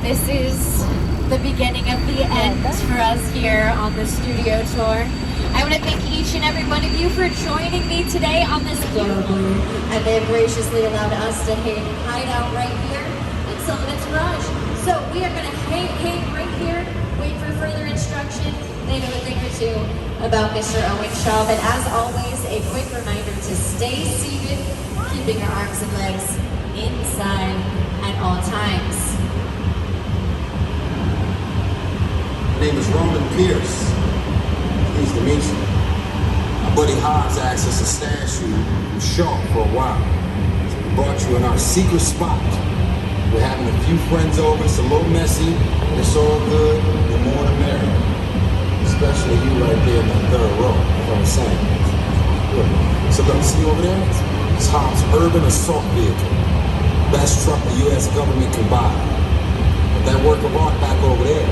This is the beginning of the end for us here on the studio tour. I want to thank each and every one of you for joining me today on this globally, and they've graciously allowed us to hide out right here in Sullivan's Garage. So we are going to hang right here, wait for further instruction. They know a thing or two about Mr. Owen Shaw, but as always, a quick reminder to stay seated, keeping your arms and legs inside at all times. My name is Roman Pierce. Pleased to meet you. My buddy Hobbs asked us to stash you in Shaw for a while. So we brought you in our secret spot. We're having a few friends over. It's a little messy, but it's all good. The more the merrier. Especially you right there in that third row. That's what I'm saying. Good. So look, see over there? It's Hobbs' urban assault vehicle. Best truck the U.S. government can buy. But that work of art back over there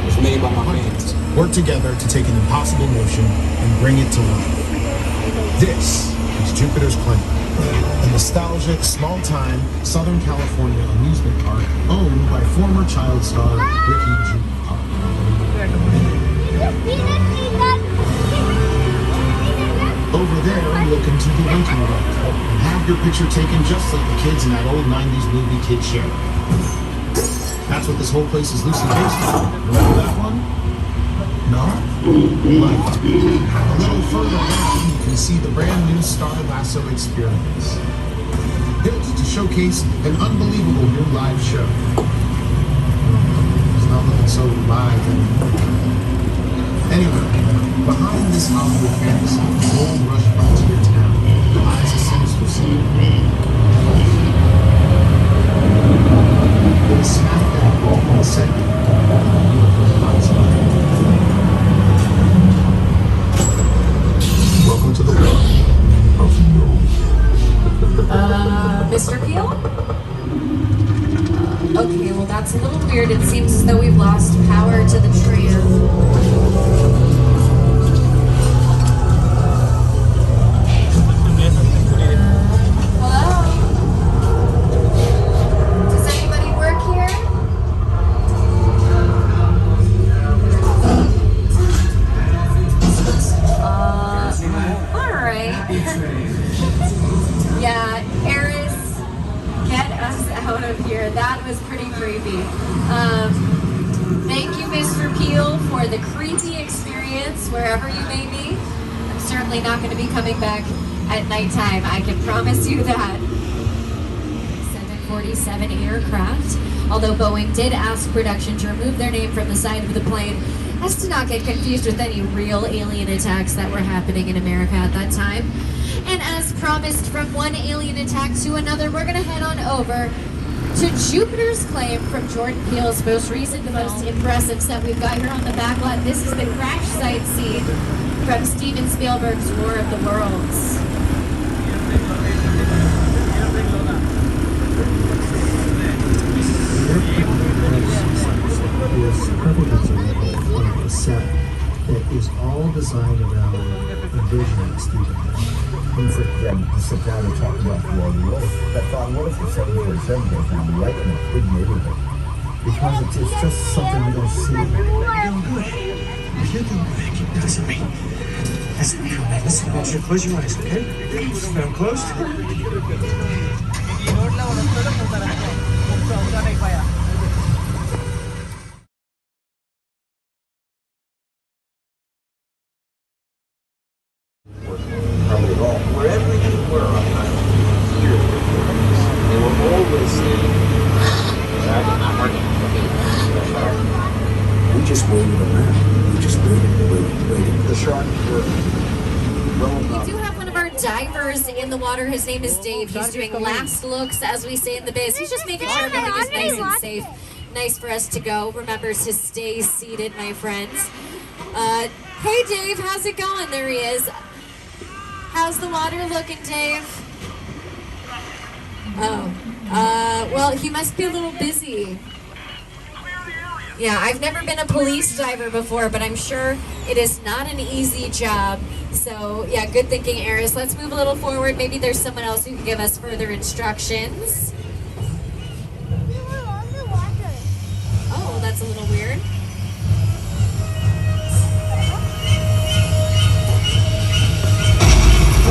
was made by my hands. Work together to take an impossible notion and bring it to life. This is Jupiter's Claim, a nostalgic, small-time Southern California amusement park owned by former child star Ricky Jr. Park. Over there, look into the waiting room and have your picture taken just like the kids in that old 90s movie Kid Show. That's what this whole place is loosely based on. Remember that one? No? Right. A little further down, you can see the brand new Star Lasso Experience. Built to showcase an unbelievable new live show. It's not looking so live anymore. Anyway, behind this Hollywood fantasy, old Rush frontier town lies a sinister scene. With a smack dab in the center of the beautiful outside. Welcome to the world of no. Mr. Peel? Okay, well that's a little weird. It seems as though we've lost power to the tram. Yeah, Eris, get us out of here. That was pretty creepy. Thank you, Mr. Peel, for the creepy experience wherever you may be. I'm certainly not going to be coming back at nighttime. I can promise you that. 747 aircraft, although Boeing did ask production to remove their name from the side of the plane as to not get confused with any real alien attacks that were happening in America at that time. And as promised, from one alien attack to another, we're going to head on over to Jupiter's Claim from Jordan Peele's most recent, the most impressive set we've got here on the back lot. This is the crash site scene from Steven Spielberg's War of the Worlds. Is prevalent of a set that is all designed around a vision of Steven. We sit down and talk about the world. That thought, what if the 747 goes down right in a big neighborhood? Because it's just something we don't see. You're doing good. If you're doing good, keep noticing me. Listen, listen, I want you to close your eyes, okay? Now closed. Wherever you were on here, they were always saying, we just waited around. We just waited. The shark were We do have one of our divers in the water. His name is Dave. He's doing last looks, as we say in the biz. He's just making sure everything is nice and safe. Nice for us to go. Remember to stay seated, my friends. Hey, Dave, how's it going? There he is. How's the water looking, Dave? Oh, well, he must be a little busy. Yeah, I've never been a police diver before, but I'm sure it is not an easy job. So, yeah, good thinking, Eris. Let's move a little forward. Maybe there's someone else who can give us further instructions. a little weird.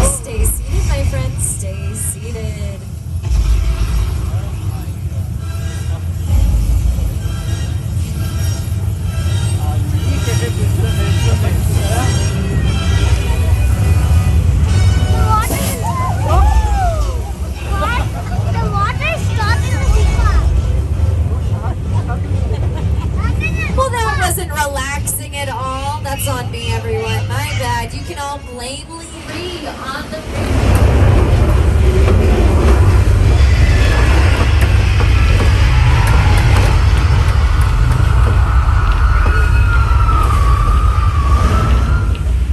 Stay seated, my friends. Stay seated. Well, that wasn't relaxing at all. That's on me, everyone. My bad. You can all blamely read on the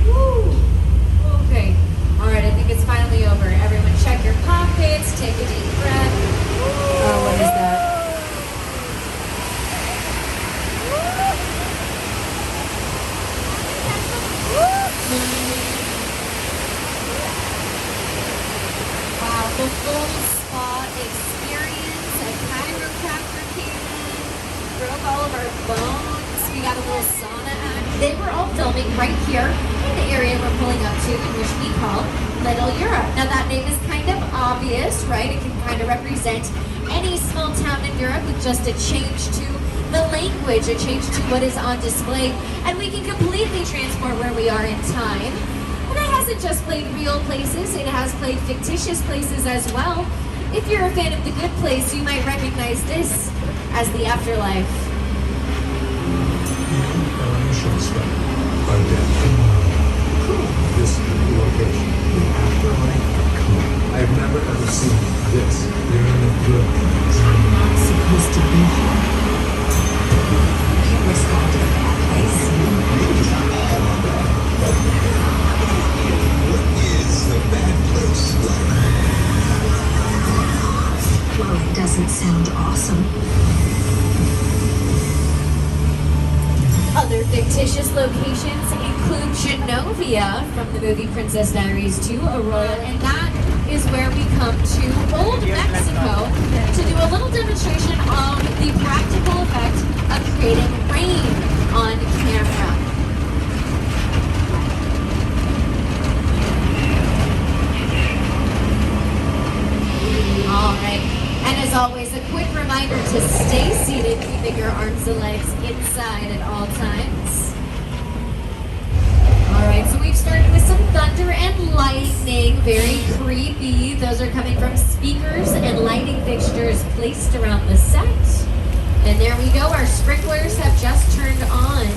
Woo. Okay. All right, I think it's finally over. Everyone check your pockets, take a deep breath. Oh, what is that? Wow, the full spa experience. A chiropractor came in, broke all of our bones. We got a little sauna act. They were all filming right here in the area we're pulling up to, which we call Little Europe. Now that name is kind of obvious, right? It can kind of represent any small town in Europe with just a change to the language, a change to what is on display, and we can completely transport where we are in time. And it hasn't just played real places, it has played fictitious places as well. If you're a fan of The Good Place, you might recognize this as the afterlife. This location, the afterlife. I've never ever seen this. You're in the good place. I'm not supposed to be here. It was called a bad place. What is the bad place like? Well, it doesn't sound awesome. Other fictitious locations include Genovia from the movie Princess Diaries 2, Aurora, and that is where we come to Old Mexico to do a little demonstration of the practical effect of creating rain on camera. All right. And as always, a quick reminder to stay seated, keeping your arms and legs inside at all times. All right, so we've started with some thunder and lightning, very creepy. Those are coming from speakers and lighting fixtures placed around the set. And there we go, our sprinklers have just turned on.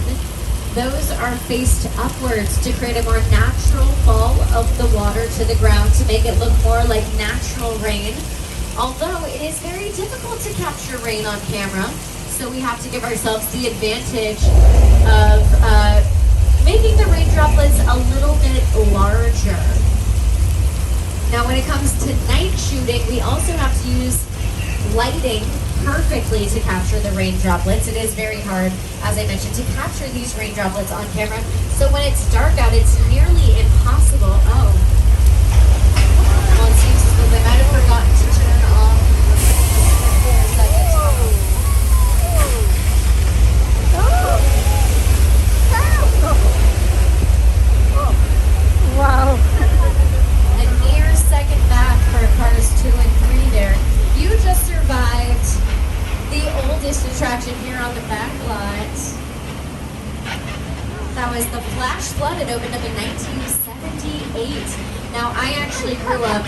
Those are faced upwards to create a more natural fall of the water to the ground to make it look more like natural rain. Although it is very difficult to capture rain on camera, so we have to give ourselves the advantage of making the rain droplets a little bit larger. Now when it comes to night shooting, we also have to use lighting perfectly to capture the rain droplets. It is very hard, as I mentioned, to capture these rain droplets on camera. So when it's dark out, it's nearly impossible. Oh. Well, it seems as though I might have forgotten to turn off for a second. Wow. A near second back for cars 2 and 3 there. You just survived the oldest attraction here on the back lot. That was the Flash Flood. It opened up in 1978. Now, I actually grew up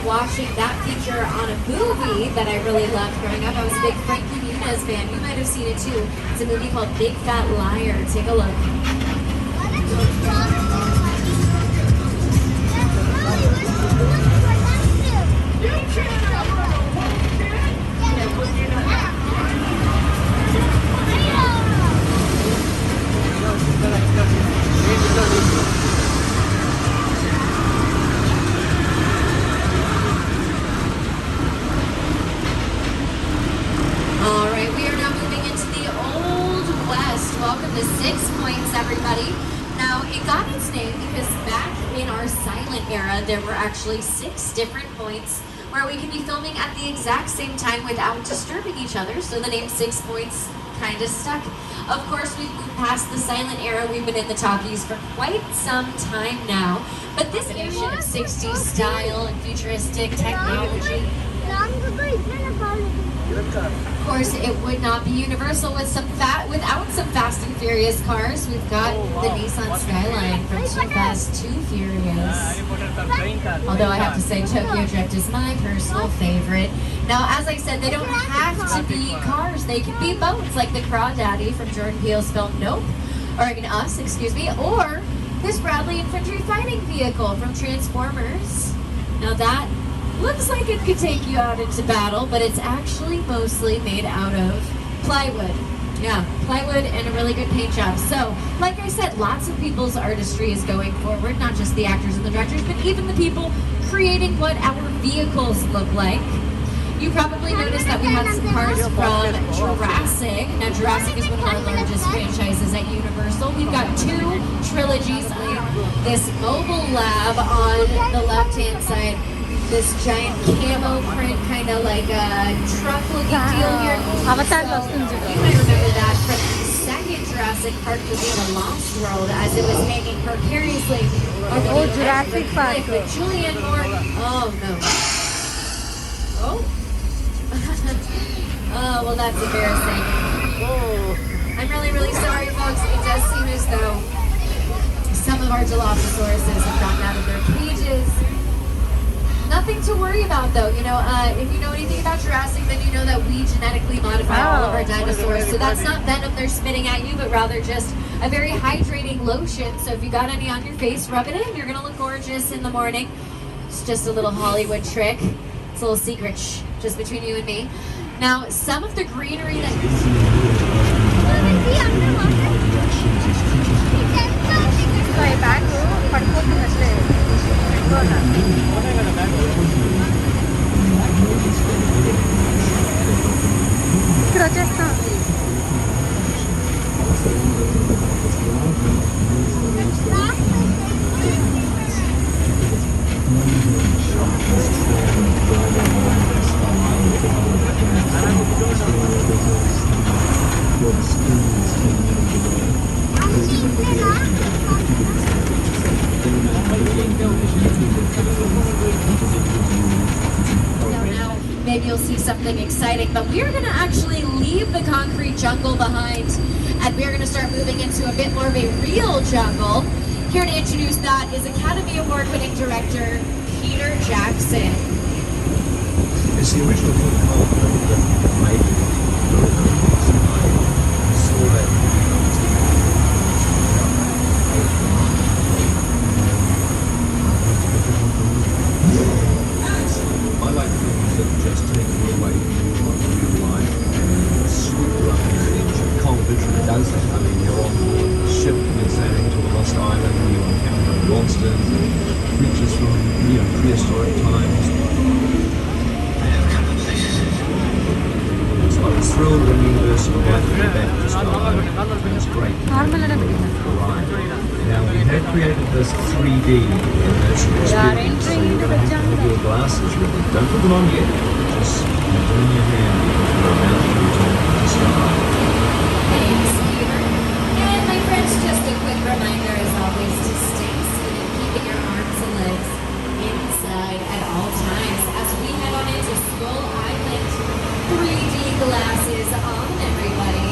watching that feature on a movie that I really loved growing up. I was a big Frankie Muniz fan. You might have seen it too. It's a movie called Big Fat Liar. Take a look. All right, we are now moving into the Old West. Welcome to 6 Points, everybody. Now, it got its name because back in our silent era, there were actually 6 different points where we can be filming at the exact same time without disturbing each other, so the name 6 Points kind of stuck. Of course, we've moved past the silent era. We've been in the talkies for quite some time now, but this fusion of 60s style and futuristic technology, of course, it would not be Universal without some Fast and Furious cars. We've got the Nissan Skyline from Too Fast, Too Furious. Although I have to say, Tokyo Drift is my personal favorite. Now, as I said, they don't have to be cars. They can be boats, like the Crawdaddy from Jordan Peele's film Nope. Or, I mean, Us, excuse me. Or this Bradley Infantry fighting vehicle from Transformers. Now that looks like it could take you out into battle, but it's actually mostly made out of plywood. Yeah, plywood and a really good paint job. So, like I said, lots of people's artistry is going forward, not just the actors and the directors, but even the people creating what our vehicles look like. You probably noticed that we had some cars from Jurassic. Now, Jurassic is one of our largest franchises at Universal. We've got 2 trilogies. This mobile lab on the left-hand side, this giant camo print, kind of like a truck-looking deal here. Avatar So, costumes. you might remember that from the second Jurassic Park being a Lost World, as it was hanging precariously over Oh, the Jurassic Park. lake with Julianne Moore. Oh no! Oh. Oh well, that's embarrassing. I'm really, really sorry, folks. It does seem as though some of our Dilophosaurus have gotten out of their cages. Nothing to worry about, though. You know, if you know anything about Jurassic, then you know that we genetically modify all of our dinosaurs. So that's not venom they're spitting at you, but rather just a very hydrating lotion. So if you got any on your face, rub it in. You're gonna look gorgeous in the morning. It's just a little Hollywood trick. It's a little secret, just between you and me. Now, some of the greenery that ఇక్కడ వచ్చేస్తా maybe you'll see something exciting, but we're going to actually leave the concrete jungle behind, and we're going to start moving into a bit more of a real jungle. Here to introduce that is Academy Award-winning director Peter Jackson. It's the original film that made I saw that. I like films that just take you away from real life and sweep you up into the edge. Kong literally does that. I mean, you're on board a ship and you're sailing to a lost island and you encounter monsters and creatures from, prehistoric times. It's like the thrill of the universe of life and event just arrived. And it's great. Normal అనే Now, we have created this 3D immersive experience, so you're going to have to put your glasses really. Don't put them on yet. Just put them in your hand because we're about to return to the sky. Thanks, Peter. And my friends, just a quick reminder as always to stay seated, keeping your arms and legs inside at all times as we head on into Skull Island. 3D glasses on, everybody.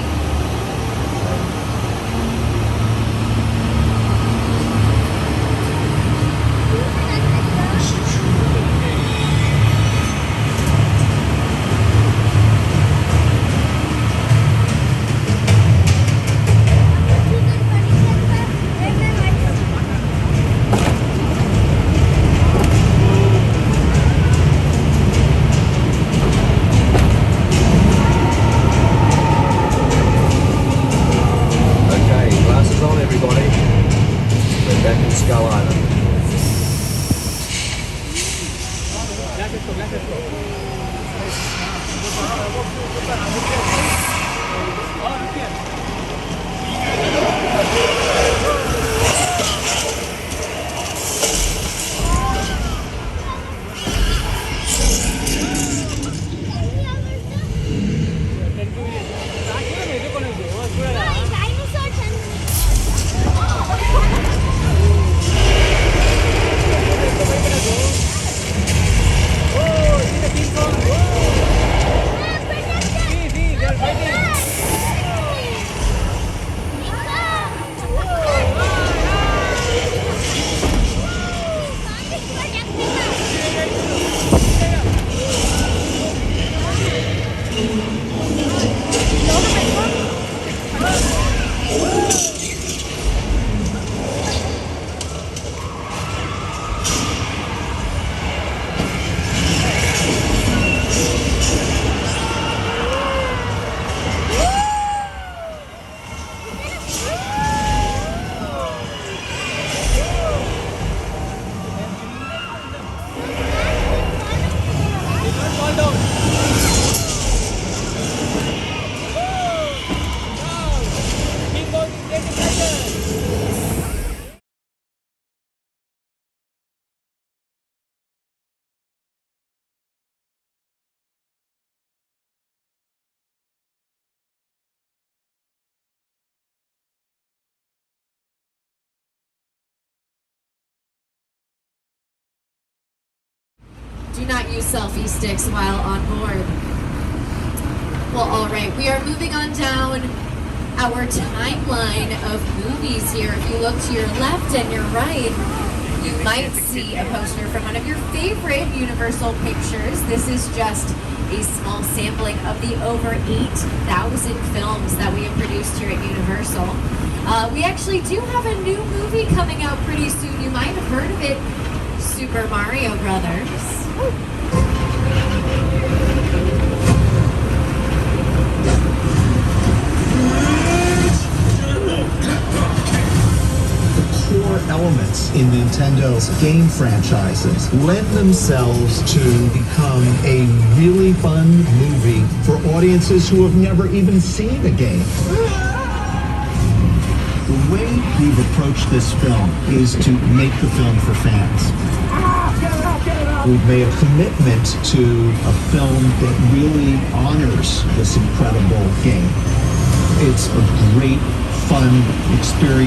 Do not use selfie sticks while on board. Well, all right, we are moving on down our timeline of movies here. If you look to your left and your right, you might see a poster from one of your favorite Universal pictures. This is just a small sampling of the over 8,000 films that we have produced here at Universal. We actually do have a new movie coming out pretty soon. You might have heard of it, Super Mario Brothers. Core elements in Nintendo's game franchises lend themselves to become a really fun movie for audiences who have never even seen a game. The way we've approached this film is to make the film for fans. We've made a commitment to a film that really honors this incredible game. It's a great, fun experience.